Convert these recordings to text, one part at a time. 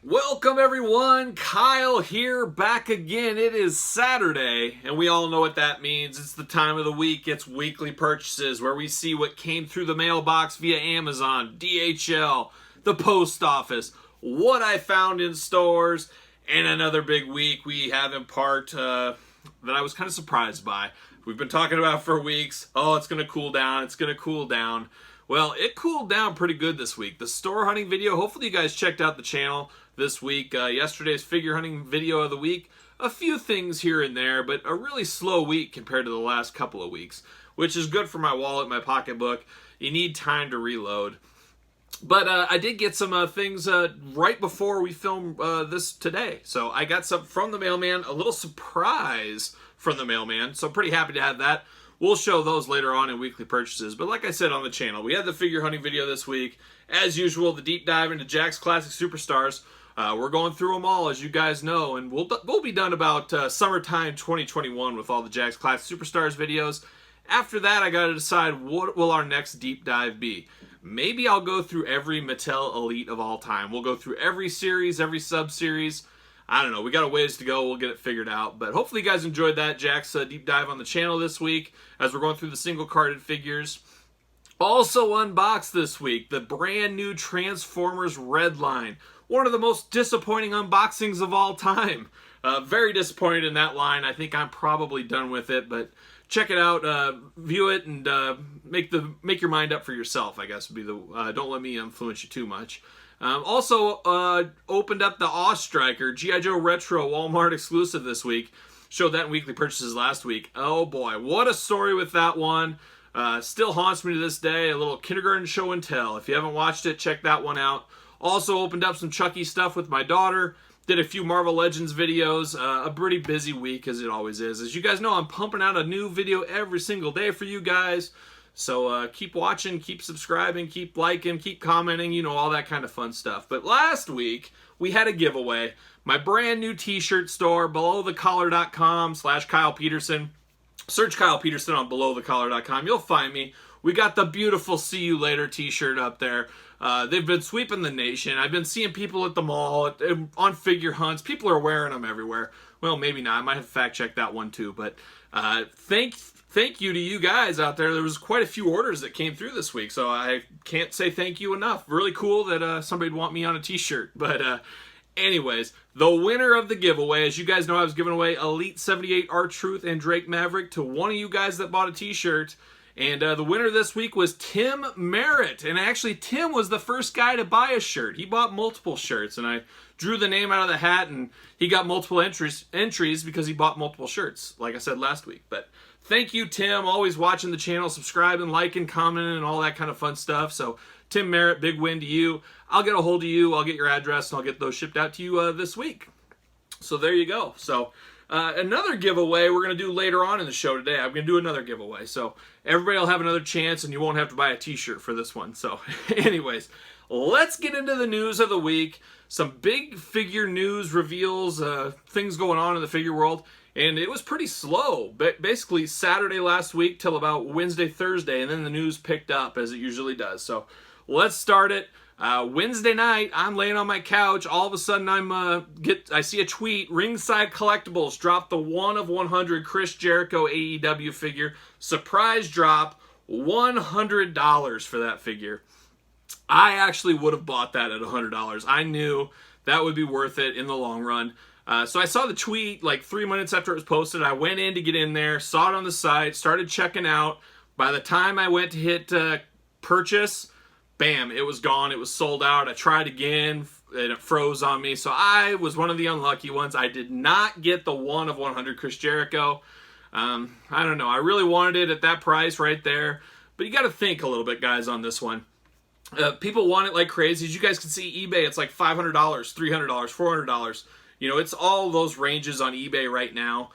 Welcome everyone, Kyle here, back again. It is Saturday, and we all know what that means. It's the time of the week. It's weekly purchases where we see what came through the mailbox via Amazon, DHL, the post office, what I found in stores, and another big week we have in part that I was kind of surprised by. We've been talking about for weeks. Oh, it's going to cool down. It's going to cool down. Well, it cooled down pretty good this week. The store hunting video, hopefully you guys checked out the channel this week. Yesterday's figure hunting video of the week. A few things here and there, but a really slow week compared to the last couple of weeks, which is good for my wallet, my pocketbook. You need time to reload. But I did get some things right before we filmed this today. So I got some from the mailman, a little surprise from the mailman. So I'm pretty happy to have that. We'll show those later on in weekly purchases. But like I said on the channel, we had the figure hunting video this week. As usual, the deep dive into Jakks Classic Superstars. We're going through them all, as you guys know. And we'll be done about summertime 2021 with all the Jakks Classic Superstars videos. After that, I got to decide what will our next deep dive be. Maybe I'll go through every Mattel Elite of all time. We'll go through every series, every sub-series. I don't know. We got a ways to go. We'll get it figured out. But hopefully you guys enjoyed that Jakks deep dive on the channel this week as we're going through the single-carded figures. Also unboxed this week, the brand new Transformers Red line. One of the most disappointing unboxings of all time. Very disappointed in that line. I think I'm probably done with it, but check it out, view it, and make your mind up for yourself, I guess would be the, don't let me influence you too much. Also opened up the Awestriker G.I. Joe Retro Walmart exclusive this week. Showed that in weekly purchases last week. Oh boy, what a story with that one. Still haunts me to this day. A little kindergarten show and tell. If you haven't watched it, check that one out. Also opened up some Chucky stuff with my daughter. Did a few Marvel Legends videos. A pretty busy week, as it always is. As you guys know, I'm pumping out a new video every single day for you guys. So keep watching, keep subscribing, keep liking, keep commenting, you know, all that kind of fun stuff. But last week, we had a giveaway. My brand new t-shirt store, belowthecollar.com/Kyle Peterson. Search Kyle Peterson on belowthecollar.com. You'll find me. We got the beautiful See You Later t-shirt up there. They've been sweeping the nation. I've been seeing people at the mall, on figure hunts. People are wearing them everywhere. Well, maybe not. I might have to fact check that one too. But thank you to you guys out there. There was quite a few orders that came through this week, so I can't say thank you enough. Really cool that somebody'd want me on a t-shirt. But anyways, the winner of the giveaway, as you guys know, I was giving away Elite 78 R-Truth and Drake Maverick to one of you guys that bought a t-shirt. And the winner this week was Tim Merritt. And actually, Tim was the first guy to buy a shirt. He bought multiple shirts, and I drew the name out of the hat, and he got multiple entries because he bought multiple shirts, like I said last week. But thank you, Tim. Always watching the channel, subscribing, liking, commenting, and all that kind of fun stuff. So, Tim Merritt, big win to you. I'll get a hold of you. I'll get your address, and I'll get those shipped out to you this week. So, there you go. So, another giveaway we're going to do later on in the show today. I'm going to do another giveaway. So everybody will have another chance and you won't have to buy a t-shirt for this one. So anyways, let's get into the news of the week. Some big figure news reveals, things going on in the figure world. And it was pretty slow. Basically Saturday last week till about Wednesday, Thursday. And then the news picked up as it usually does. So let's start it. Wednesday night, I'm laying on my couch. All of a sudden, I see a tweet. Ringside Collectibles dropped the 1 of 100 Chris Jericho AEW figure. Surprise drop, $100 for that figure. I actually would have bought that at $100. I knew that would be worth it in the long run. So I saw the tweet like 3 minutes after it was posted. I went in to get in there, saw it on the site, started checking out. By the time I went to hit purchase, bam, it was gone. It was sold out. I tried again, and it froze on me. So I was one of the unlucky ones. I did not get the 1 of 100 Chris Jericho. I don't know. I really wanted it at that price right there. But you got to think a little bit, guys, on this one. People want it like crazy. As you guys can see, eBay, it's like $500, $300, $400. You know, it's all those ranges on eBay right now.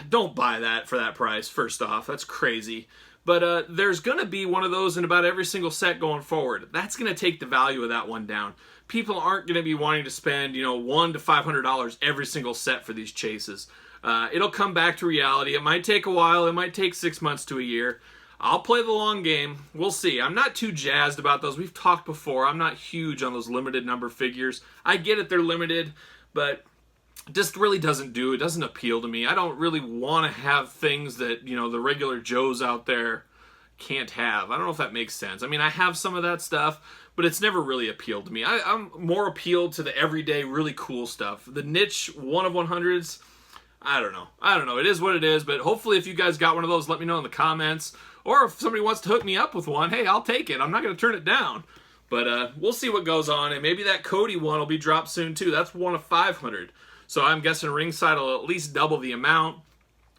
Don't buy that for that price, first off. That's crazy. But there's going to be one of those in about every single set going forward. That's going to take the value of that one down. People aren't going to be wanting to spend, you know, $100 to $500 every single set for these chases. It'll come back to reality. It might take a while. It might take 6 months to a year. I'll play the long game. We'll see. I'm not too jazzed about those. We've talked before. I'm not huge on those limited number figures. I get it, they're limited, but just really doesn't do it. Doesn't appeal to me. I don't really want to have things that, you know, the regular Joes out there can't have. I don't know if that makes sense. I mean, I have some of that stuff, but it's never really appealed to me. I'm more appealed to the everyday, really cool stuff. The niche 1 of 100s, I don't know. It is what it is, but hopefully if you guys got one of those, let me know in the comments. Or if somebody wants to hook me up with one, hey, I'll take it. I'm not going to turn it down. But we'll see what goes on, and maybe that Cody one will be dropped soon too. That's 1 of 500. So I'm guessing Ringside will at least double the amount.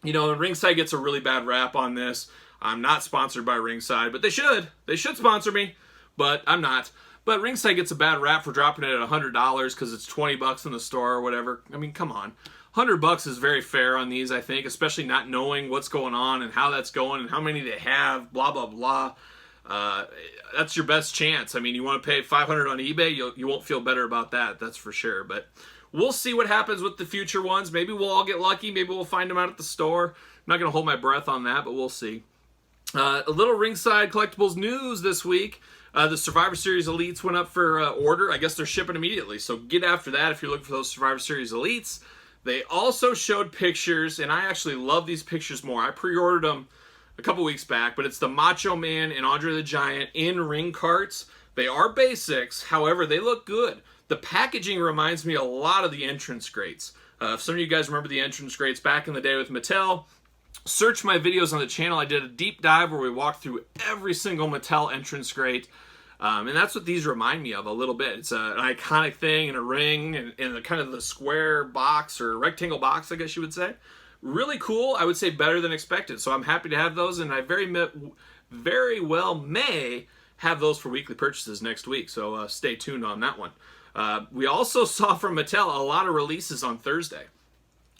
You know, and Ringside gets a really bad rap on this. I'm not sponsored by Ringside, but they should. They should sponsor me, but I'm not. But Ringside gets a bad rap for dropping it at $100 because it's $20 in the store or whatever. I mean, come on. $100 is very fair on these, I think, especially not knowing what's going on and how that's going and how many they have, blah, blah, blah. That's your best chance. I mean, you want to pay $500 on eBay, you won't feel better about that, that's for sure. But we'll see what happens with the future ones. Maybe we'll all get lucky. Maybe we'll find them out at the store. I'm not going to hold my breath on that, but we'll see. A little Ringside Collectibles news this week. The Survivor Series Elites went up for order. I guess they're shipping immediately, so get after that if you're looking for those Survivor Series Elites. They also showed pictures, and I actually love these pictures more. I pre-ordered them a couple weeks back, but it's the Macho Man and Andre the Giant in ring carts. They are basics, however, they look good. The packaging reminds me a lot of the entrance grates. If some of you guys remember the entrance grates back in the day with Mattel, search my videos on the channel. I did a deep dive where we walked through every single Mattel entrance grate. And that's what these remind me of a little bit. It's an iconic thing in a ring and in the kind of the square box or rectangle box, I guess you would say. Really cool. I would say better than expected. So I'm happy to have those, and I very well may have those for weekly purchases next week. So stay tuned on that one. We also saw from Mattel a lot of releases on Thursday.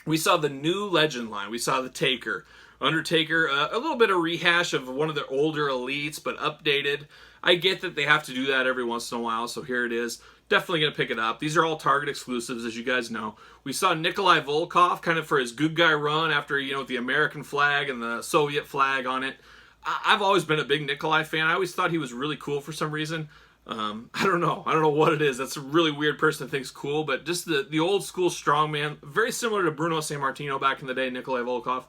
We saw the new Legend line. We saw the Taker, Undertaker, a little bit of rehash of one of the older Elites, but updated. I get that they have to do that every once in a while, so here it is. Definitely going to pick it up. These are all Target exclusives, as you guys know. We saw Nikolai Volkov kind of for his good guy run after, you know, with the American flag and the Soviet flag on it. I've always been a big Nikolai fan. I always thought he was really cool for some reason. I don't know. I don't know what it is. That's a really weird person that thinks cool, but just the old school strongman, very similar to Bruno Sammartino back in the day, Nikolai Volkov.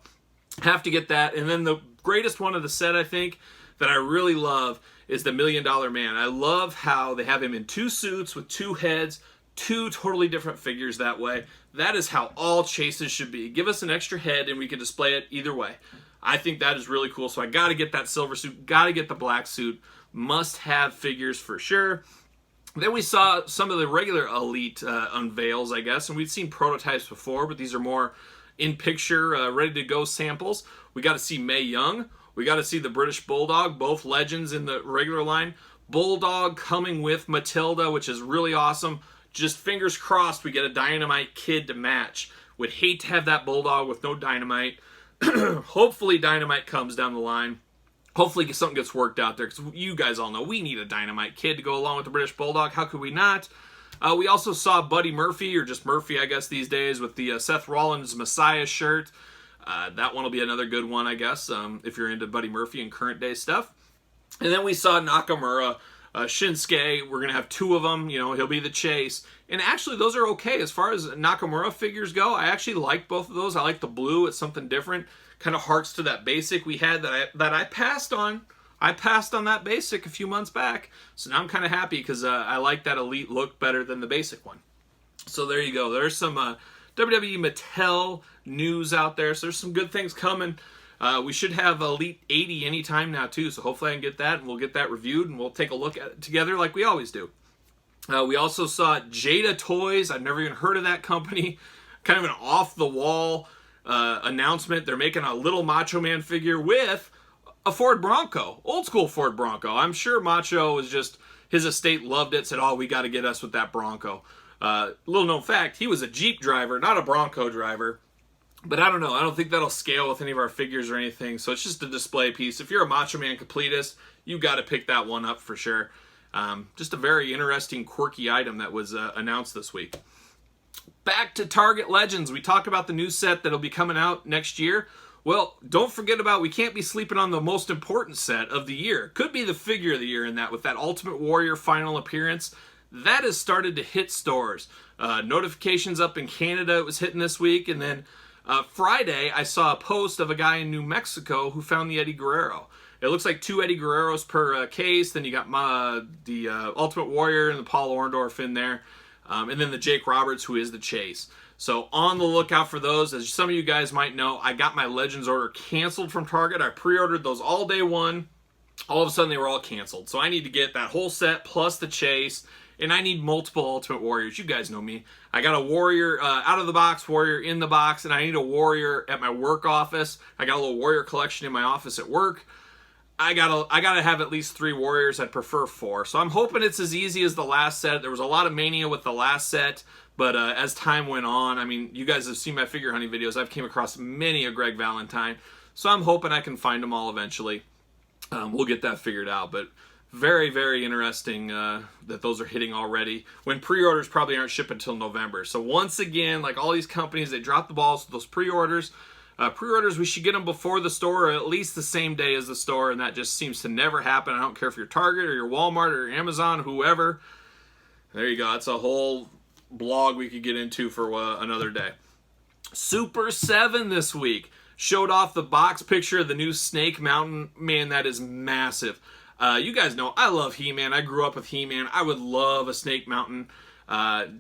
Have to get that. And then the greatest one of the set, I think, that I really love is the $1 Million Man. I love how they have him in 2 suits with 2 heads, 2 totally different figures that way. That is how all chases should be. Give us an extra head and we can display it either way. I think that is really cool. So I got to get that silver suit, got to get the black suit. Must have figures for sure. Then we saw some of the regular Elite unveils, I guess, and we've seen prototypes before, but these are more in picture, ready to go samples. We got to see Mae Young. We got to see the British Bulldog, both legends in the regular line. Bulldog coming with Matilda, which is really awesome. Just fingers crossed we get a Dynamite Kid to match. Would hate to have that Bulldog with no Dynamite. Hopefully Dynamite comes down the line. Hopefully something gets worked out there, because you guys all know we need a Dynamite Kid to go along with the British Bulldog. How could we not? We also saw Buddy Murphy, or just Murphy, I guess, these days, with the Seth Rollins Messiah shirt. That one will be another good one, I guess, if you're into Buddy Murphy and current day stuff. And then we saw Nakamura, Shinsuke. We're going to have 2 of them. You know, he'll be the chase. And actually, those are okay. As far as Nakamura figures go, I actually like both of those. I like the blue. It's something different. Kind of harks to that basic we had that I passed on. I passed on that basic a few months back. So now I'm kind of happy because I like that Elite look better than the basic one. So there you go. There's some WWE Mattel news out there. So there's some good things coming. We should have Elite 80 anytime now too. So hopefully I can get that and we'll get that reviewed and we'll take a look at it together like we always do. We also saw Jada Toys. I've never even heard of that company. Kind of an off-the-wall announcement. They're making a little Macho Man figure with a Ford Bronco. Old school Ford Bronco. I'm sure Macho was just, his estate loved it, said, oh, we got to get us with that Bronco. Little known fact, he was a Jeep driver, not a Bronco driver. But I don't know. I don't think that'll scale with any of our figures or anything. So it's just a display piece. If you're a Macho Man completist, you got to pick that one up for sure. Just a very interesting, quirky item that was announced this week. Back to Target Legends. We talk about the new set that'll be coming out next year. Well, don't forget about, we can't be sleeping on the most important set of the year. Could be the figure of the year in that, with that Ultimate Warrior final appearance. That has started to hit stores. Notifications up in Canada, it was hitting this week. And then Friday, I saw a post of a guy in New Mexico who found the Eddie Guerrero. It looks like 2 Eddie Guerreros per case. Then you got the Ultimate Warrior and the Paul Orndorff in there. And then the Jake Roberts, who is the Chase. So on the lookout for those. As some of you guys might know, I got my Legends order canceled from Target. I pre-ordered those all day one. All of a sudden, they were all canceled. So I need to get that whole set plus the Chase. And I need multiple Ultimate Warriors. You guys know me. I got a Warrior out of the box, Warrior in the box, and I need a Warrior at my work office. I got a little Warrior collection in my office at work. I gotta have at least 3 Warriors. I'd prefer 4. So I'm hoping it's as easy as the last set. There was a lot of mania with the last set, but as time went on, I mean, you guys have seen my figure hunting videos. I've came across many a Greg Valentine, so I'm hoping I can find them all eventually. We'll get that figured out, but very, very interesting that those are hitting already when pre-orders probably aren't shipping until November. So once again, like all these companies, they drop the balls with those pre-orders. Pre-orders, we should get them before the store, or at least the same day as the store, and that just seems to never happen. I don't care if you're Target or your Walmart or Amazon, whoever. There you go. That's a whole blog we could get into for another day. Super 7 this week showed off the box picture of the new Snake Mountain. Man, that is massive. You guys know I love He-Man. I grew up with He-Man. I would love a Snake Mountain.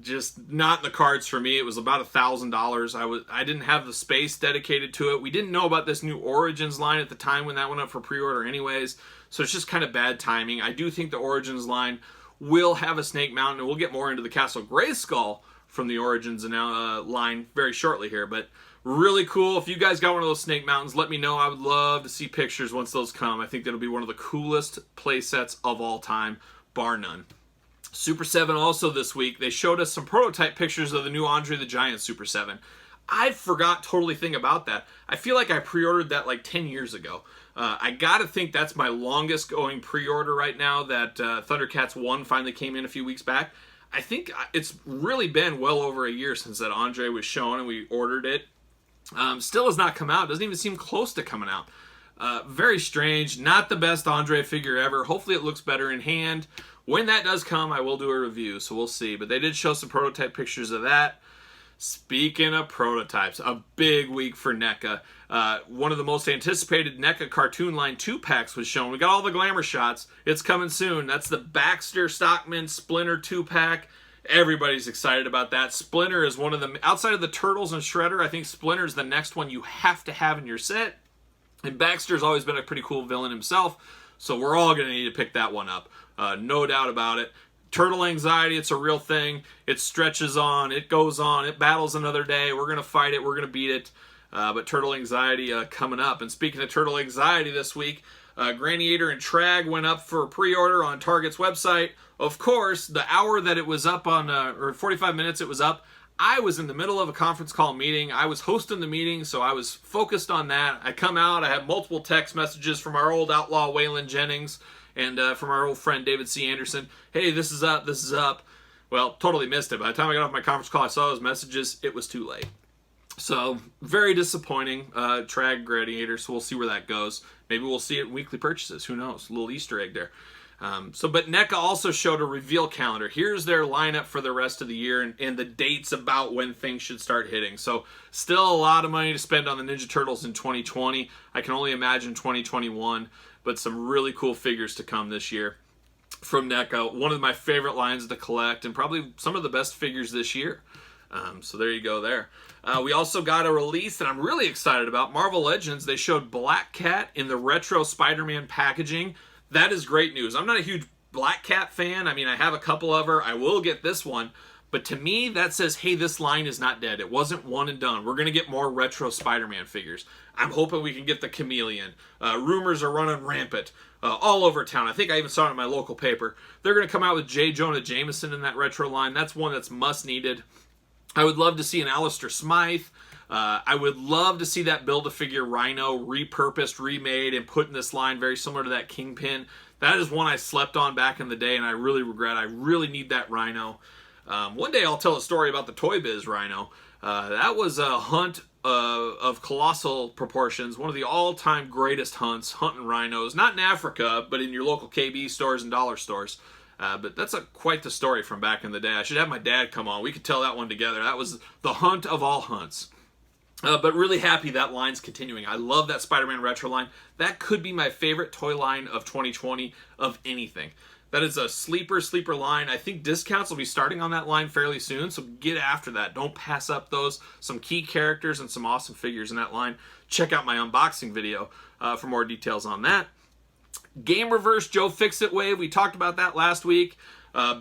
Just not in the cards for me. It was about $1,000. I didn't have the space dedicated to it. We didn't know about this new Origins line at the time when that went up for pre-order anyways, so it's just kind of bad timing. I do think the Origins line will have a Snake Mountain, and we'll get more into the Castle Grayskull from the Origins line very shortly here, but really cool. If you guys got one of those Snake Mountains, let me know. I would love to see pictures once those come. I think that'll be one of the coolest play sets of all time, bar none. Super 7 also this week, they showed us some prototype pictures of the new Andre the Giant Super 7. I forgot totally thing about that. I feel like I pre-ordered that like 10 years ago. I gotta think that's my longest going pre-order right now, that Thundercats 1 finally came in a few weeks back. I think it's really been well over a year since that Andre was shown and we ordered it. Still has not come out. Doesn't even seem close to coming out. Very strange. Not the best Andre figure ever. Hopefully it looks better in hand. When that does come, I will do a review, so we'll see. But they did show some prototype pictures of that. Speaking of prototypes, a big week for NECA. One of the most anticipated NECA cartoon line 2-packs was shown. We got all the glamour shots. It's coming soon. That's the Baxter Stockman Splinter 2-pack. Everybody's excited about that. Splinter is one of them. Outside of the Turtles and Shredder, I think Splinter is the next one you have to have in your set. And Baxter's always been a pretty cool villain himself, so we're all going to need to pick that one up. No doubt about it. Turtle anxiety, it's a real thing. It stretches on, it goes on, it battles another day. We're going to fight it, we're going to beat it. But turtle anxiety coming up. And speaking of turtle anxiety this week, Graniator and Trag went up for pre-order on Target's website. Of course, the hour that it was up on, or 45 minutes it was up, I was in the middle of a conference call meeting. I was hosting the meeting, so I was focused on that. I come out, I have multiple text messages from our old outlaw Waylon Jennings and from our old friend David C. Anderson. Hey, this is up, this is up. Well, totally missed it. By the time I got off my conference call, I saw those messages. It was too late. So, very disappointing. Trag Gladiator, so we'll see where that goes. Maybe we'll see it in weekly purchases. Who knows? A little Easter egg there. But NECA also showed a reveal calendar. Here's their lineup for the rest of the year and the dates about when things should start hitting. So still a lot of money to spend on the Ninja Turtles in 2020. I can only imagine 2021, but some really cool figures to come this year from NECA. One of my favorite lines to collect and probably some of the best figures this year. So there you go there. We also got a release that I'm really excited about. Marvel Legends, they showed Black Cat in the retro Spider-Man packaging. That is great news. I'm not a huge Black Cat fan. I mean, I have a couple of her. I will get this one. But to me, that says, hey, this line is not dead. It wasn't one and done. We're going to get more retro Spider-Man figures. I'm hoping we can get the Chameleon. Rumors are running rampant all over town. I think I even saw it in my local paper. They're going to come out with J. Jonah Jameson in that retro line. That's one that's must needed. I would love to see an Alistair Smythe. I would love to see that Build-A-Figure Rhino repurposed, remade, and put in this line very similar to that Kingpin. That is one I slept on back in the day, and I really regret. I really need that Rhino. One day I'll tell a story about the Toy Biz Rhino. That was a hunt of colossal proportions, one of the all-time greatest hunts, hunting rhinos, not in Africa, but in your local KB stores and dollar stores. But that's quite the story from back in the day. I should have my dad come on. We could tell that one together. That was the hunt of all hunts. But really happy that line's continuing. I love that Spider-Man retro line. That could be my favorite toy line of 2020 of anything. That is a sleeper line. I think discounts will be starting on that line fairly soon, so get after that. Don't pass up those. Some key characters and some awesome figures in that line. Check out my unboxing video for more details on that. Game Reverse Joe Fix-It Wave. We talked about that last week.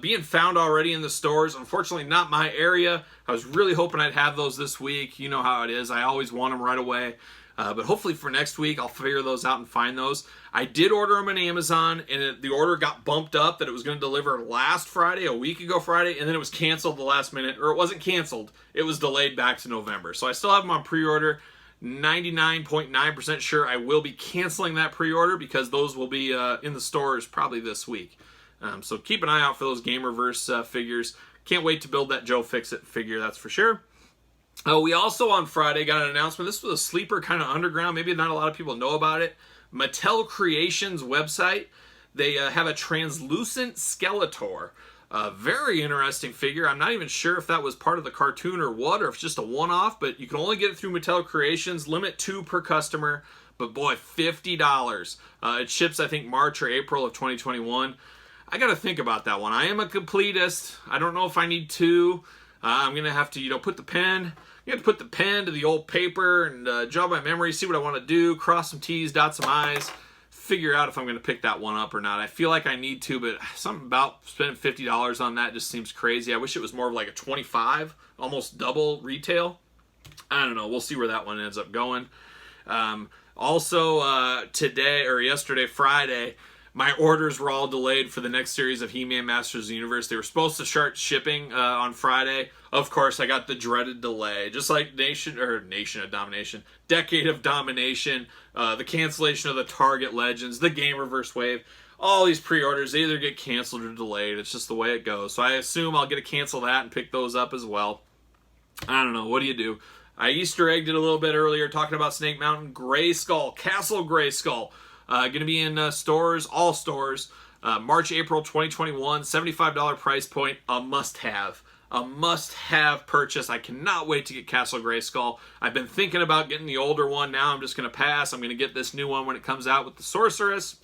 Being found already in the stores. Unfortunately, not my area. I was really hoping I'd have those this week. You know how it is. I always want them right away. But hopefully for next week, I'll figure those out and find those. I did order them on Amazon, and the order got bumped up that it was going to deliver last Friday, a week ago Friday, and then it was canceled the last minute. Or it wasn't canceled. It was delayed back to November. So I still have them on pre-order. 99.9% sure I will be canceling that pre-order because those will be in the stores probably this week. So keep an eye out for those Game Reverse figures. Can't wait to build that Joe Fix-It figure, that's for sure. We also on Friday got an announcement. This was a sleeper kind of underground. Maybe not a lot of people know about it. Mattel Creations website. They have a translucent Skeletor. Very interesting figure. I'm not even sure if that was part of the cartoon or what, or if it's just a one-off, but you can only get it through Mattel Creations. Limit 2 per customer, but boy, $50. It ships, I think, March or April of 2021. I got to think about that one. I am a completist. I don't know if I need 2. I'm going to have to, put the pen. You have to put the pen to the old paper and jog my memory, see what I want to do, cross some T's, dot some I's, figure out if I'm going to pick that one up or not. I feel like I need to, but something about spending $50 on that just seems crazy. I wish it was more of like a 25, almost double retail. I don't know. We'll see where that one ends up going. Also, today or yesterday, Friday, my orders were all delayed for the next series of He-Man Masters of the Universe. They were supposed to start shipping on Friday. Of course, I got the dreaded delay. Just like Nation of Domination, Decade of Domination, the cancellation of the Target Legends, the Game Reverse Wave. All these pre-orders, they either get canceled or delayed. It's just the way it goes. So I assume I'll get to cancel that and pick those up as well. I don't know. What do you do? I Easter egged it a little bit earlier talking about Snake Mountain. Grayskull, Castle Grayskull. Going to be in stores, all stores, March, April 2021, $75 price point, a must-have. A must-have purchase. I cannot wait to get Castle Grayskull. I've been thinking about getting the older one. Now I'm just going to pass. I'm going to get this new one when it comes out with the Sorceress.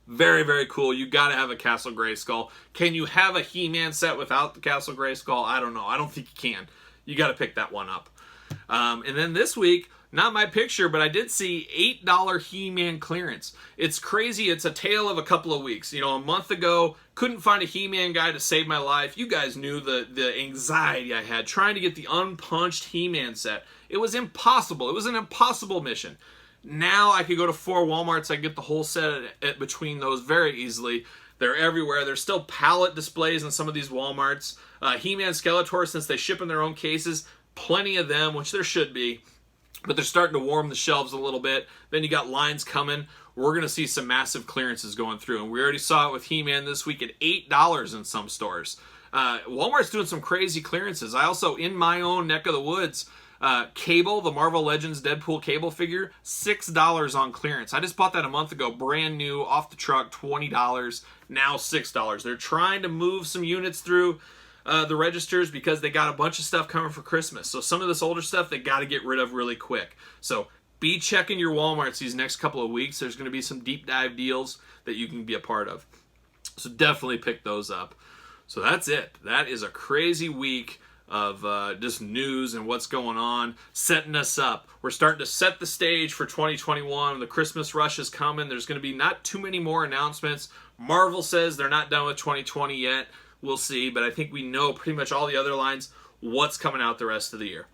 Very, very cool. You got to have a Castle Grayskull. Can you have a He-Man set without the Castle Grayskull? I don't know. I don't think you can. You got to pick that one up. And then this week, not my picture, but I did see $8 He-Man clearance. It's crazy. It's a tale of a couple of weeks. A month ago, couldn't find a He-Man guy to save my life. You guys knew the anxiety I had trying to get the unpunched He-Man set. It was impossible. It was an impossible mission. Now I could go to 4 Walmarts. I can get the whole set at between those very easily. They're everywhere. There's still pallet displays in some of these Walmarts. He-Man Skeletor, since they ship in their own cases, plenty of them, which there should be. But they're starting to warm the shelves a little bit. Then you got lines coming. We're going to see some massive clearances going through. And we already saw it with He-Man this week at $8 in some stores. Walmart's doing some crazy clearances. I also, in my own neck of the woods, Cable, the Marvel Legends Deadpool Cable figure, $6 on clearance. I just bought that a month ago, brand new, off the truck, $20, now $6. They're trying to move some units through the registers because they got a bunch of stuff coming for Christmas. So some of this older stuff they got to get rid of really quick. So be checking your Walmarts these next couple of weeks. There's going to be some deep dive deals that you can be a part of. So definitely pick those up. So that's it. That is a crazy week of just news and what's going on, setting us up. We're starting to set the stage for 2021. The Christmas rush is coming. There's going to be not too many more announcements. Marvel says they're not done with 2020 yet. We'll see, but I think we know pretty much all the other lines, what's coming out the rest of the year.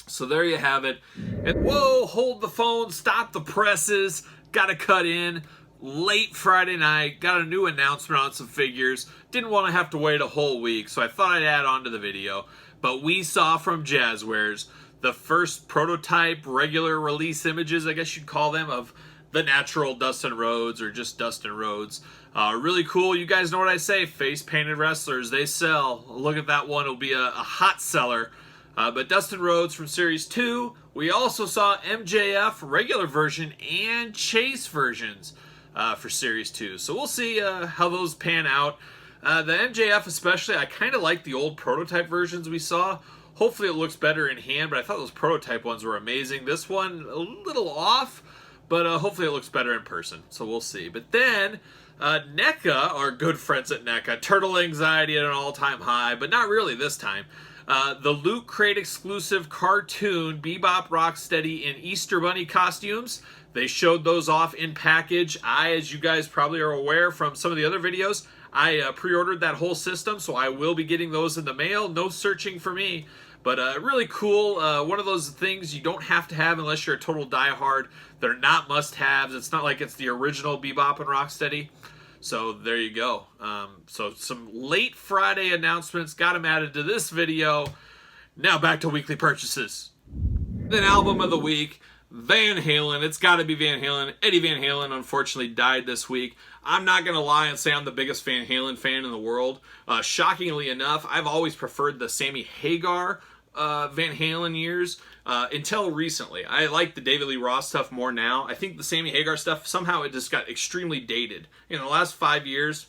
So there you have it. And whoa, hold the phone, stop the presses, got to cut in. Late Friday night, got a new announcement on some figures. Didn't want to have to wait a whole week, so I thought I'd add on to the video. But we saw from Jazzwares the first prototype regular release images, I guess you'd call them, of the natural Dustin Rhodes or just Dustin Rhodes. Really cool. You guys know what I say. Face-painted wrestlers, they sell. Look at that one. It'll be a hot seller But Dustin Rhodes from Series 2. We also saw MJF regular version and Chase versions for Series 2. So we'll see how those pan out. The MJF especially, I kind of like the old prototype versions we saw. Hopefully it looks better in hand, but I thought those prototype ones were amazing. This one, a little off, but hopefully it looks better in person. So we'll see. But then, NECA, our good friends at NECA, Turtle Anxiety at an all-time high, but not really this time. The Loot Crate exclusive cartoon Bebop, Rocksteady, and Easter Bunny costumes. They showed those off in package. As you guys probably are aware from some of the other videos, I pre-ordered that whole system, so I will be getting those in the mail. No searching for me. But really cool. One of those things you don't have to have unless you're a total diehard. They're not must-haves. It's not like it's the original Bebop and Rocksteady. So there you go. So some late Friday announcements. Got them added to this video. Now back to weekly purchases. Then album of the week, Van Halen. It's got to be Van Halen. Eddie Van Halen unfortunately died this week. I'm not going to lie and say I'm the biggest Van Halen fan in the world. Shockingly enough, I've always preferred the Sammy Hagar Van Halen years until recently. I like the David Lee Roth stuff more now. I think the Sammy Hagar stuff, somehow it just got extremely dated. In the last 5 years,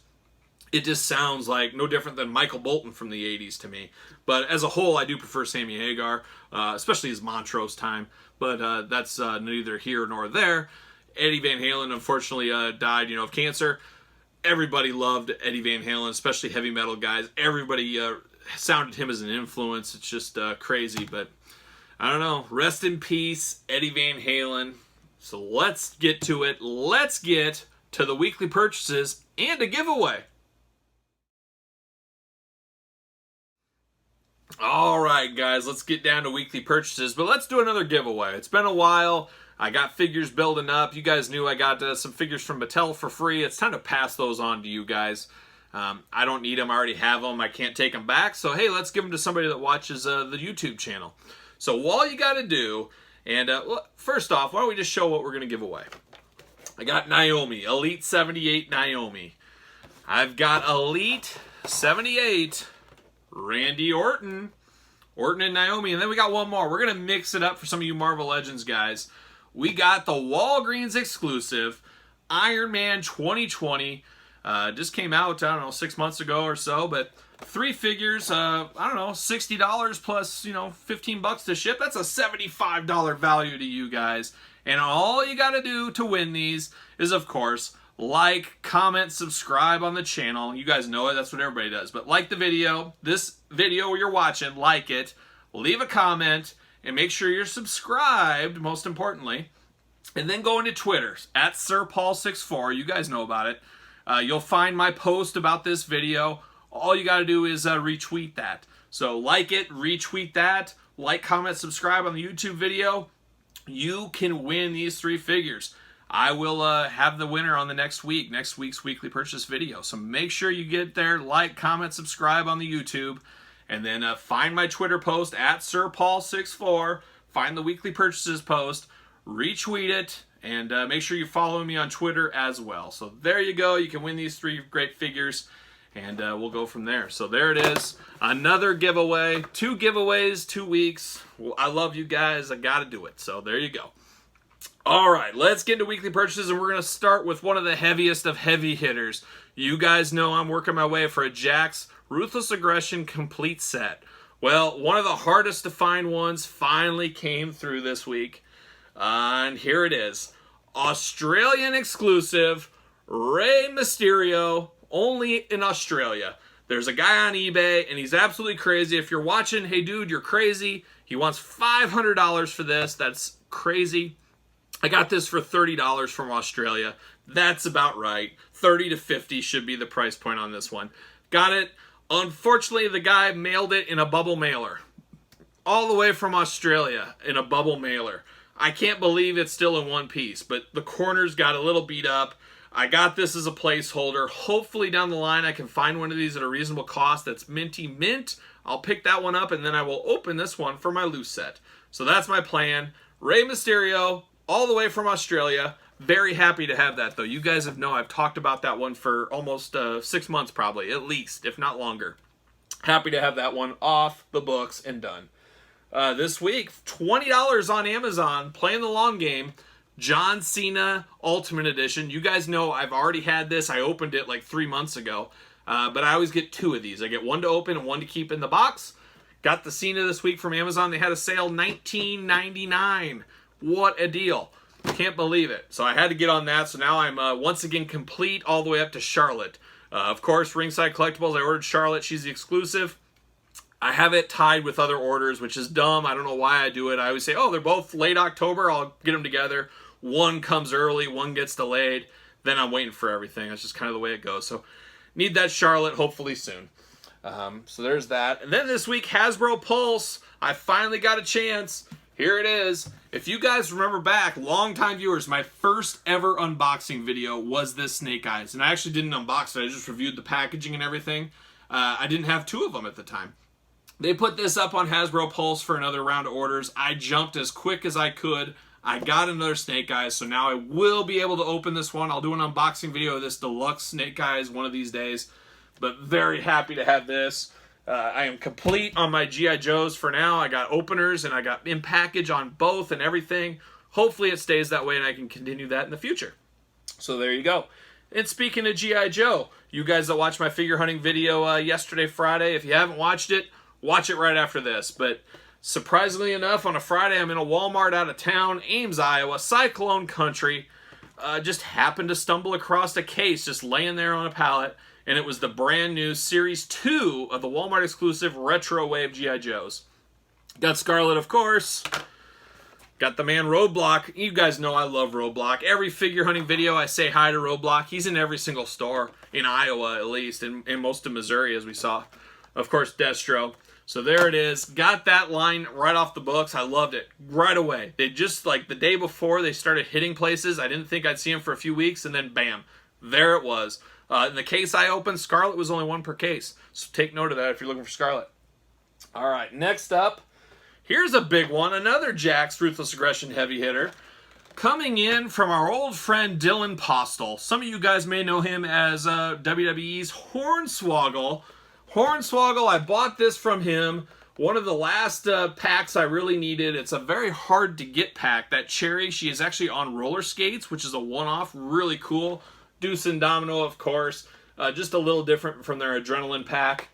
it just sounds like no different than Michael Bolton from the 80s to me. But as a whole, I do prefer Sammy Hagar, especially his Montrose time. But that's neither here nor there. Eddie Van Halen unfortunately died, of cancer. Everybody loved Eddie Van Halen, especially heavy metal guys. Everybody sounded him as an influence. It's just crazy, but I don't know. Rest in peace, Eddie Van Halen. So let's get to it. Let's get to the weekly purchases and a giveaway. All right, guys, let's get down to weekly purchases, but let's do another giveaway. It's been a while. I got figures building up. You guys knew I got some figures from Mattel for free. It's time to pass those on to you guys. I don't need them. I already have them. I can't take them back. So, hey, let's give them to somebody that watches the YouTube channel. So, all you got to do, and first off, why don't we just show what we're going to give away. I got Naomi, Elite 78 Naomi. I've got Elite 78 Randy Orton. Orton and Naomi. And then we got one more. We're going to mix it up for some of you Marvel Legends guys. We got the Walgreens exclusive Iron Man 2020. Just came out, I don't know, 6 months ago or so, but 3 figures, I don't know, $60 plus, $15 to ship. That's a $75 value to you guys. And all you got to do to win these is, of course, like, comment, subscribe on the channel. You guys know it. That's what everybody does. But like the video, this video you're watching, like it, leave a comment, and make sure you're subscribed, most importantly. And then go into Twitter, at SirPaul64. You guys know about it. You'll find my post about this video. All you got to do is retweet that. So like it, retweet that, like, comment, subscribe on the YouTube video. You can win these 3 figures. I will have the winner on the next week's weekly purchase video. So make sure you get there, like, comment, subscribe on the YouTube, and then find my Twitter post at SirPaul64. Find the weekly purchases post, retweet it, and make sure you follow me on Twitter as well. So there you go. You can win these 3 great figures, and we'll go from there. So there it is. Another giveaway. 2 giveaways, 2 weeks. Well, I love you guys. I got to do it. So there you go. All right, let's get into weekly purchases, and we're going to start with one of the heaviest of heavy hitters. You guys know I'm working my way for a Jax Ruthless Aggression complete set. Well, one of the hardest to find ones finally came through this week, and here it is. Australian exclusive, Rey Mysterio, only in Australia. There's a guy on eBay, and he's absolutely crazy. If you're watching, hey dude, you're crazy. He wants $500 for this. That's crazy. I got this for $30 from Australia. That's about right. 30 to 50 should be the price point on this one. Got it. Unfortunately, the guy mailed it in a bubble mailer. All the way from Australia in a bubble mailer. I can't believe it's still in one piece, but the corners got a little beat up. I got this as a placeholder. Hopefully down the line I can find one of these at a reasonable cost that's minty mint. I'll pick that one up, and then I will open this one for my loose set. So that's my plan. Rey Mysterio, all the way from Australia. Very happy to have that, though. You guys have known I've talked about that one for almost 6 months, probably, at least, if not longer. Happy to have that one off the books and done. this week. $20 on Amazon, playing the long game. John Cena Ultimate Edition. You guys know I've already had this. I opened it like 3 months ago. But I always get 2 of these. I get one to open and one to keep in the box. Got the Cena this week from Amazon. They had a sale, $19.99. What a deal. Can't believe it. So I had to get on that. So now I'm once again complete all the way up to Charlotte. Of course, Ringside Collectibles, I ordered Charlotte. She's the exclusive. I have it tied with other orders, which is dumb. I don't know why I do it. I always say, oh, they're both late October. I'll get them together. One comes early, one gets delayed. Then I'm waiting for everything. That's just kind of the way it goes. So need that Charlotte hopefully soon. So there's that. And then this week, Hasbro Pulse. I finally got a chance. Here it is. If you guys remember back, longtime viewers, my first ever unboxing video was this Snake Eyes. And I actually didn't unbox it. I just reviewed the packaging and everything. I didn't have 2 of them at the time. They put this up on Hasbro Pulse for another round of orders. I jumped as quick as I could. I got another Snake Eyes, so now I will be able to open this one. I'll do an unboxing video of this deluxe Snake Eyes one of these days. But very happy to have this. I am complete on my G.I. Joes for now. I got openers and I got in package on both and everything. Hopefully it stays that way and I can continue that in the future. So there you go. And speaking of G.I. Joe, you guys that watched my figure hunting video yesterday, Friday, if you haven't watched it, watch it right after this. But surprisingly enough, on a Friday, I'm in a Walmart out of town, Ames, Iowa, Cyclone Country. Just happened to stumble across a case just laying there on a pallet, and it was the brand new Series 2 of the Walmart exclusive Retro Wave G.I. Joes. Got Scarlet, of course. Got the man Roadblock. You guys know I love Roadblock. Every figure hunting video, I say hi to Roadblock. He's in every single store, in Iowa at least, and most of Missouri, as we saw. Of course, Destro. So there it is. Got that line right off the books. I loved it right away. They just, like the day before, they started hitting places. I didn't think I'd see them for a few weeks, and then bam, there it was. In the case I opened, Scarlet was only 1 per case. So take note of that if you're looking for Scarlet. All right, next up, here's a big one. Another Jack's Ruthless Aggression heavy hitter. Coming in from our old friend Dylan Postel. Some of you guys may know him as WWE's Hornswoggle. Hornswoggle, I bought this from him. One of the last packs I really needed. It's a very hard to get pack. That Cherry, she is actually on roller skates, which is a one-off, really cool. Deuce and Domino, of course. Just a little different from their Adrenaline pack.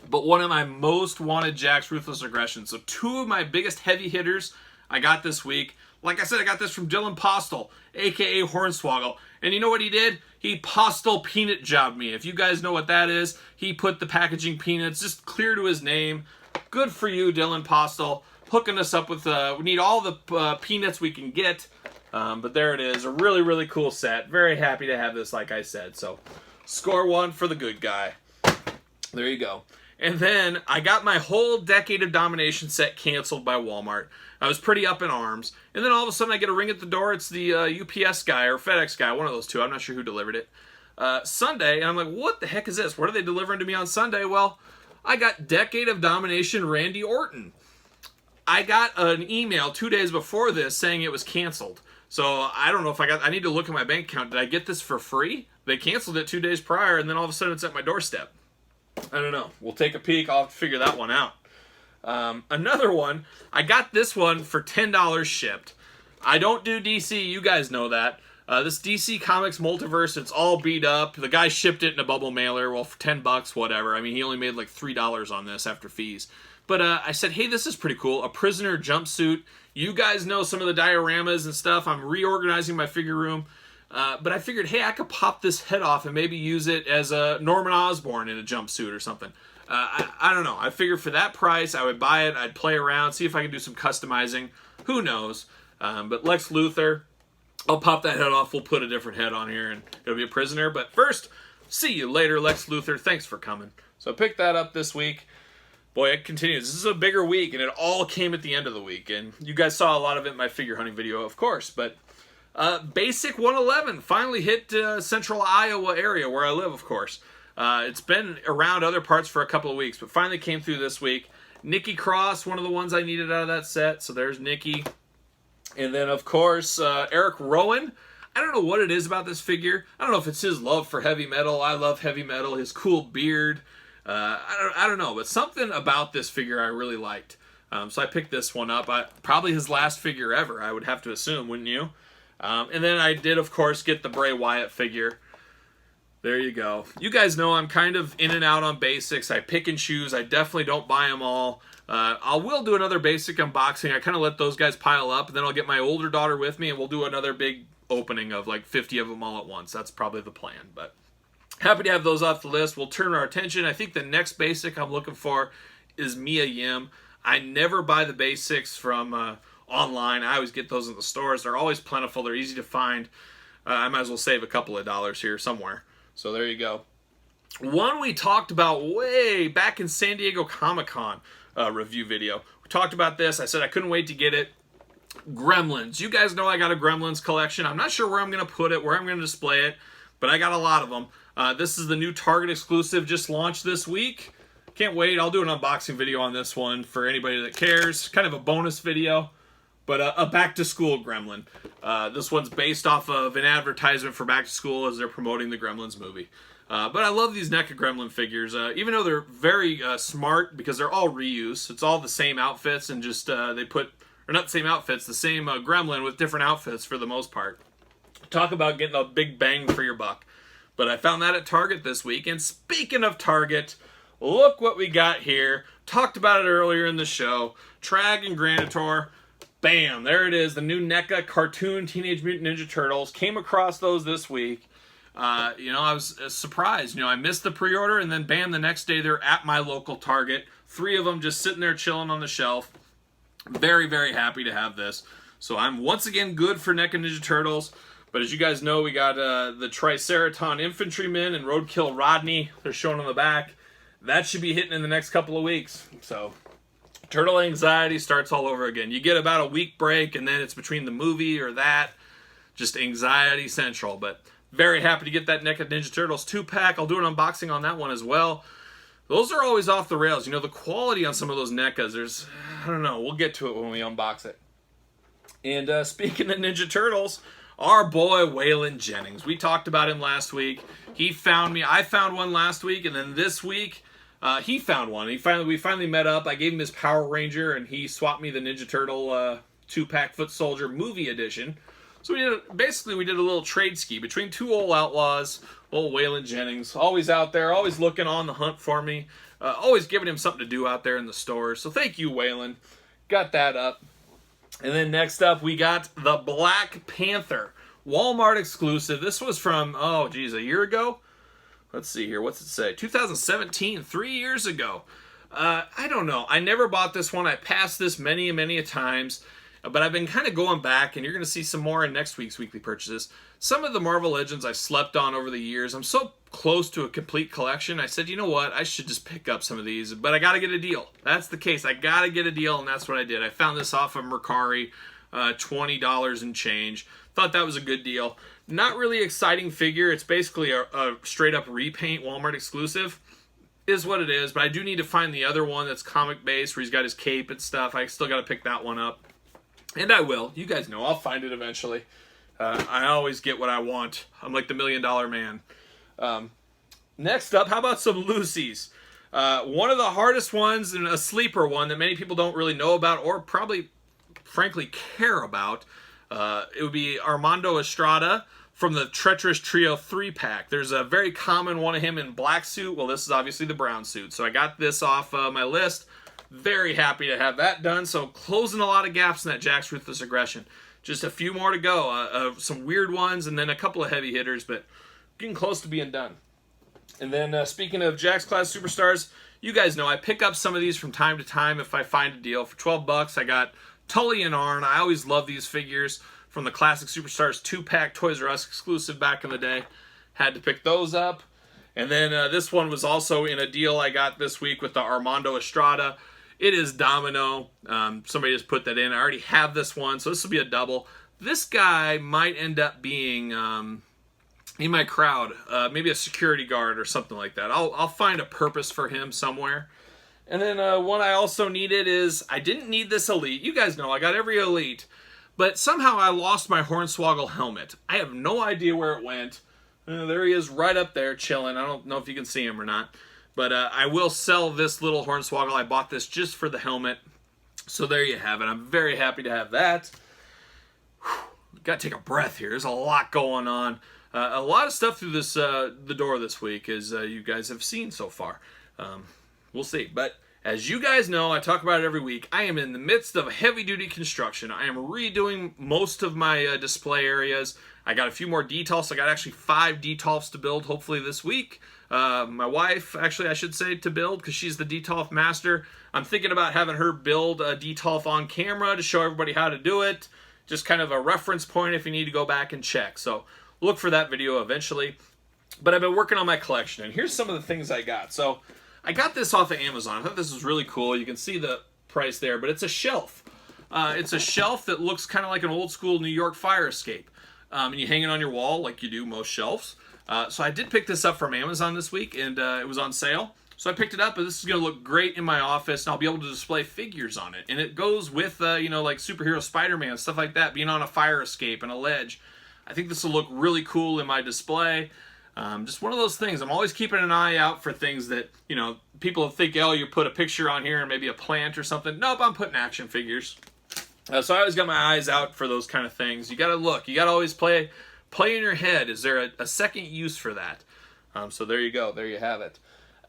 But one of my most wanted Jack's Ruthless Aggression. So 2 of my biggest heavy hitters I got this week. Like I said, I got this from Dylan Postel, a.k.a. Hornswoggle. And you know what he did? He Postel peanut jobbed me. If you guys know what that is, he put the packaging peanuts just clear to his name. Good for you, Dylan Postel. Hooking us up with, we need all the peanuts we can get. But there it is. A really, really cool set. Very happy to have this, like I said. So, score 1 for the good guy. There you go. And then, I got my whole Decade of Domination set canceled by Walmart. I was pretty up in arms. And then all of a sudden, I get a ring at the door. It's the UPS guy or FedEx guy. One of those 2. I'm not sure who delivered it. Sunday. And I'm like, what the heck is this? What are they delivering to me on Sunday? Well, I got Decade of Domination Randy Orton. I got an email 2 days before this saying it was canceled. So I don't know if I need to look at my bank account. Did I get this for free? They canceled it 2 days prior, and then all of a sudden it's at my doorstep. I don't know. We'll take a peek. I'll have to figure that one out. Another one, I got this one for $10 shipped. I don't do DC. You guys know that. This DC Comics Multiverse, it's all beat up. The guy shipped it in a bubble mailer. Well, for $10, whatever. I mean, he only made like $3 on this after fees. But I said, hey, this is pretty cool. A prisoner jumpsuit. You guys know some of the dioramas and stuff. I'm reorganizing my figure room. But I figured, hey, I could pop this head off and maybe use it as a Norman Osborn in a jumpsuit or something. I don't know. I figured for that price, I would buy it. I'd play around, see if I can do some customizing. Who knows? But Lex Luthor, I'll pop that head off. We'll put a different head on here and it'll be a prisoner. But first, see you later, Lex Luthor. Thanks for coming. So I picked that up this week. Boy, it continues. This is a bigger week, and it all came at the end of the week. And you guys saw a lot of it in my figure hunting video, of course. But Basic 111 finally hit central Iowa area where I live, of course. It's been around other parts for a couple of weeks, but finally came through this week. Nikki Cross, one of the ones I needed out of that set. So there's Nikki. And then, of course, Eric Rowan. I don't know what it is about this figure. I don't know if it's his love for heavy metal. I love heavy metal. His cool beard. I don't know, but something about this figure I really liked. So I picked this one up. Probably his last figure ever, I would have to assume, wouldn't you? And then I did, of course, get the Bray Wyatt figure. There you go. You guys know I'm kind of in and out on basics. I pick and choose. I definitely don't buy them all. I will do another basic unboxing. I kind of let those guys pile up, and then I'll get my older daughter with me, and we'll do another big opening of like 50 of them all at once. That's probably the plan, but happy to have those off the list. We'll turn our attention. I think the next basic I'm looking for is Mia Yim. I never buy the basics from online. I always get those in the stores. They're always plentiful. They're easy to find. I might as well save a couple of dollars here somewhere. So there you go. One we talked about way back in San Diego Comic-Con review video. We talked about this. I said I couldn't wait to get it. Gremlins. You guys know I got a Gremlins collection. I'm not sure where I'm going to put it, where I'm going to display it, but I got a lot of them. This is the new Target exclusive, just launched this week. Can't wait. I'll do an unboxing video on this one for anybody that cares. Kind of a bonus video, but a back-to-school Gremlin. This one's based off of an advertisement for back to school as they're promoting the Gremlins movie. But I love these NECA Gremlin figures, even though they're very smart because they're all reuse. It's all the same outfits and just they put, or not the same outfits, the same Gremlin with different outfits for the most part. Talk about getting a big bang for your buck. But I found that at Target this week. And speaking of Target, look what we got here. Talked about it earlier in the show. Trag and Granitor. Bam, there it is. The new NECA cartoon Teenage Mutant Ninja Turtles. Came across those this week. I was surprised. I missed the pre-order, and then bam, the next day they're at my local Target. 3 of them just sitting there chilling on the shelf. Very, very happy to have this. So I'm once again good for NECA Ninja Turtles. But as you guys know, we got the Triceraton Infantryman and Roadkill Rodney. They're shown on the back. That should be hitting in the next couple of weeks. So Turtle anxiety starts all over again. You get about a week break, and then it's between the movie or that. Just anxiety central. But very happy to get that NECA Ninja Turtles 2-pack. I'll do an unboxing on that one as well. Those are always off the rails. The quality on some of those NECAs, I don't know. We'll get to it when we unbox it. And speaking of Ninja Turtles, our boy Waylon Jennings. We talked about him last week. He found me. I found one last week, and then this week he found one. We finally met up. I gave him his Power Ranger, and he swapped me the Ninja Turtle 2-pack Foot Soldier movie edition. So we did a little trade ski between 2 old outlaws. Old Waylon Jennings, always out there, always looking on the hunt for me, always giving him something to do out there in the stores. So thank you, Waylon. Got that up. And then next up, we got the Black Panther Walmart exclusive. This was from, a year ago? Let's see here. What's it say? 2017, 3 years ago. I don't know. I never bought this one. I passed this many a times. But I've been kind of going back, and you're going to see some more in next week's weekly purchases. Some of the Marvel Legends I slept on over the years. I'm so close to a complete collection. I said, you know what? I should just pick up some of these. But I got to get a deal. That's the case. I got to get a deal, and that's what I did. I found this off of Mercari, $20 and change. Thought that was a good deal. Not really exciting figure. It's basically a straight-up repaint Walmart exclusive. Is what it is. But I do need to find the other one that's comic-based, where he's got his cape and stuff. I still got to pick that one up. And I will. You guys know. I'll find it eventually. I always get what I want. I'm like the $1 Million Man. Next up, how about some Lucy's? One of the hardest ones, and a sleeper one that many people don't really know about or probably, frankly, care about. It would be Armando Estrada from the Treacherous Trio 3-pack. There's a very common one of him in black suit. Well, this is obviously the brown suit. So I got this off my list. Very happy to have that done. So closing a lot of gaps in that Jack's Ruthless Aggression. Just a few more to go. Some weird ones and then a couple of heavy hitters, but getting close to being done. And then speaking of Jack's Class Superstars, you guys know I pick up some of these from time to time if I find a deal. For $12, I got Tully and Arn. I always love these figures from the Classic Superstars 2-pack Toys R Us exclusive back in the day. Had to pick those up. And then this one was also in a deal I got this week with the Armando Estrada. It is Domino. Somebody just put that in. I already have this one, so this will be a double. This guy might end up being in my crowd, maybe a security guard or something like that. I'll find a purpose for him somewhere. And then one I also needed is, I didn't need this Elite. You guys know I got every Elite, but somehow I lost my Hornswoggle helmet. I have no idea where it went. There he is right up there chilling. I don't know if you can see him or not. But I will sell this little Hornswoggle. I bought this just for the helmet. So there you have it. I'm very happy to have that. Got to take a breath here. There's a lot going on. A lot of stuff through this the door this week, as you guys have seen so far. We'll see. But as you guys know, I talk about it every week, I am in the midst of heavy-duty construction. I am redoing most of my display areas. I got a few more detolfs. I got actually 5 detolfs to build, hopefully this week. My wife, actually, I should say, to build, because she's the detolf master. I'm thinking about having her build a detolf on camera to show everybody how to do it. Just kind of a reference point if you need to go back and check. So look for that video eventually. But I've been working on my collection, and here's some of the things I got. So I got this off of Amazon. I thought this was really cool. You can see the price there, but it's a shelf. It's a shelf that looks kind of like an old school New York fire escape. And you hang it on your wall like you do most shelves. So I did pick this up from Amazon this week, and it was on sale. So I picked it up, and this is going to look great in my office, and I'll be able to display figures on it. And it goes with, you know, like superhero Spider-Man, stuff like that, being on a fire escape and a ledge. I think this will look really cool in my display. Just one of those things. I'm always keeping an eye out for things that, you know, people think, oh, you put a picture on here and maybe a plant or something. Nope, I'm putting action figures. So I always got my eyes out for those kind of things. You got to look. You got to always play in your head. Is there a second use for that? So there you go. There you have it.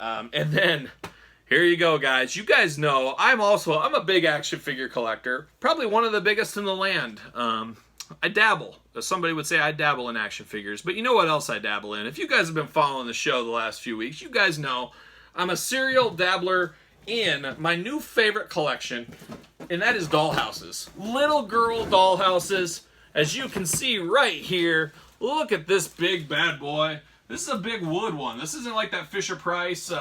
And then here you go, guys. You guys know I'm a big action figure collector. Probably one of the biggest in the land. I dabble. Somebody would say I dabble in action figures, but you know what else I dabble in? If you guys have been following the show the last few weeks, you guys know I'm a serial dabbler in my new favorite collection, and that is dollhouses. Little girl dollhouses. As you can see right here, look at this big bad boy. This is a big wood one. This isn't like that Fisher-Price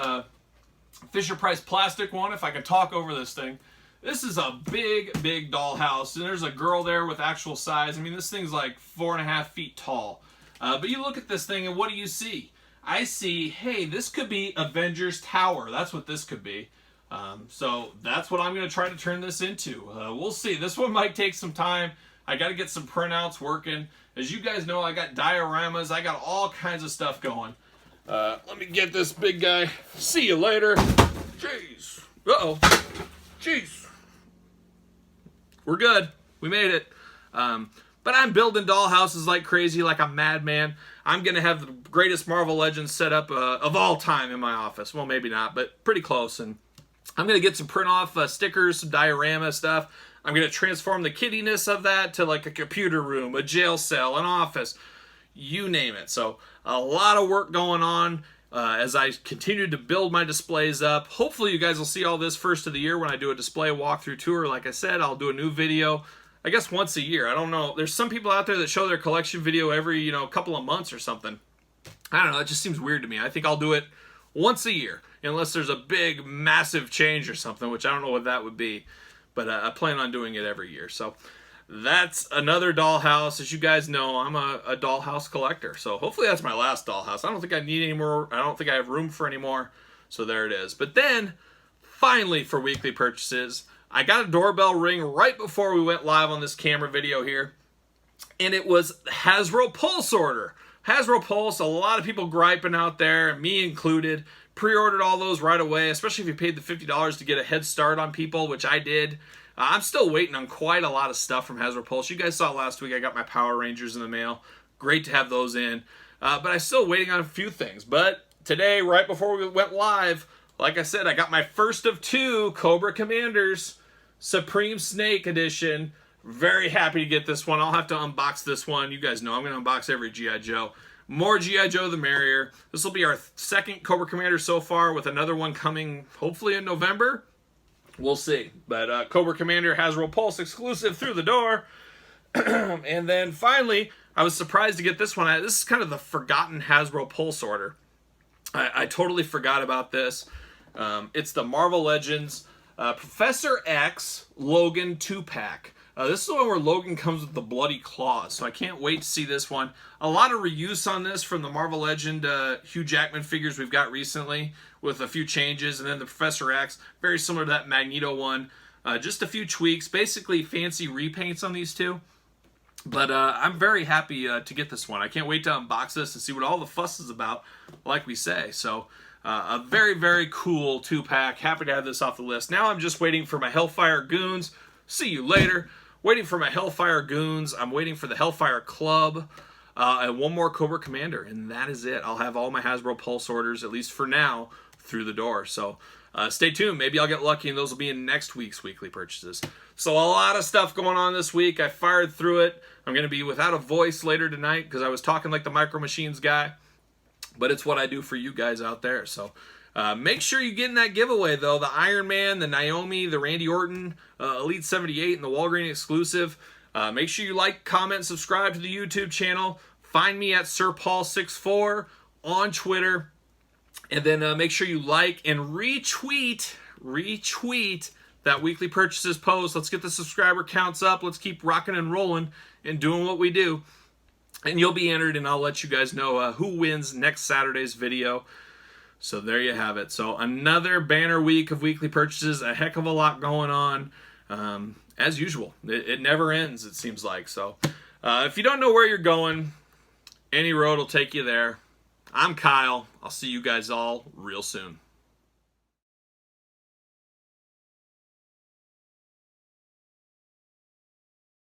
plastic one, if I can talk over this thing. This is a big, big dollhouse, and there's a girl there with actual size. I mean, this thing's like 4.5 feet tall. But you look at this thing, and what do you see? I see, hey, this could be Avengers Tower. That's what this could be. So that's what I'm going to try to turn this into. We'll see. This one might take some time. I got to get some printouts working. As you guys know, I got dioramas. I got all kinds of stuff going. Let me get this big guy. See you later. Jeez. Uh-oh. Jeez. We're good. We made it. But I'm building dollhouses like crazy, like a madman. I'm going to have the greatest Marvel Legends setup of all time in my office. Well, maybe not, but pretty close. And I'm going to get some print-off stickers, some diorama stuff. I'm going to transform the kiddiness of that to like a computer room, a jail cell, an office, you name it. So a lot of work going on as I continue to build my displays up. Hopefully you guys will see all this first of the year when I do a display walkthrough tour. Like I said, I'll do a new video, I guess once a year. I don't know. There's some people out there that show their collection video every, couple of months or something. I don't know. It just seems weird to me. I think I'll do it once a year, unless there's a big, massive change or something, which I don't know what that would be. But I plan on doing it every year. So that's another dollhouse. As you guys know, I'm a dollhouse collector. So hopefully that's my last dollhouse. I don't think I need any more. I don't think I have room for any more. So there it is. But then, finally, for weekly purchases, I got a doorbell ring right before we went live on this camera video here. And it was Hasbro Pulse order. Hasbro Pulse, a lot of people griping out there, me included. Pre-ordered all those right away, especially if you paid the $50 to get a head start on people, which I did. I'm still waiting on quite a lot of stuff from Hasbro Pulse. You guys saw last week I got my Power Rangers in the mail. Great to have those in. But I'm still waiting on a few things. But today, right before we went live, like I said, I got my first of 2 Cobra Commanders Supreme Snake Edition. Very happy to get this one. I'll have to unbox this one. You guys know I'm going to unbox every G.I. Joe. More G.I. Joe the merrier. This will be our second Cobra Commander so far, with another one coming hopefully in November. We'll see. But Cobra Commander Hasbro Pulse exclusive through the door. And then finally, I was surprised to get this one. This is kind of the forgotten Hasbro Pulse order. I totally forgot about this. It's the Marvel Legends Professor X Logan 2-pack. This is the one where Logan comes with the bloody claws, so I can't wait to see this one. A lot of reuse on this from the Marvel Legend Hugh Jackman figures we've got recently, with a few changes, and then the Professor X, very similar to that Magneto one. Just a few tweaks, basically fancy repaints on these two. But I'm very happy to get this one. I can't wait to unbox this and see what all the fuss is about, like we say. So A very, very cool 2-pack. Happy to have this off the list. Now I'm just waiting for my Hellfire Goons. See you later. Waiting for my Hellfire Goons. I'm waiting for the Hellfire Club. And one more Cobra Commander. And that is it. I'll have all my Hasbro Pulse orders, at least for now, through the door. So stay tuned. Maybe I'll get lucky and those will be in next week's weekly purchases. So a lot of stuff going on this week. I fired through it. I'm going to be without a voice later tonight because I was talking like the Micro Machines guy. But it's what I do for you guys out there. So make sure you get in that giveaway, though. The Iron Man, the Naomi, the Randy Orton, Elite 78, and the Walgreens exclusive. Make sure you like, comment, subscribe to the YouTube channel. Find me at SirPaul64 on Twitter. And then make sure you like and retweet that weekly purchases post. Let's get the subscriber counts up. Let's keep rocking and rolling and doing what we do. And you'll be entered, and I'll let you guys know who wins next Saturday's video. So there you have it. So another banner week of weekly purchases. A heck of a lot going on. As usual. It never ends, it seems like. So if you don't know where you're going, any road will take you there. I'm Kyle. I'll see you guys all real soon.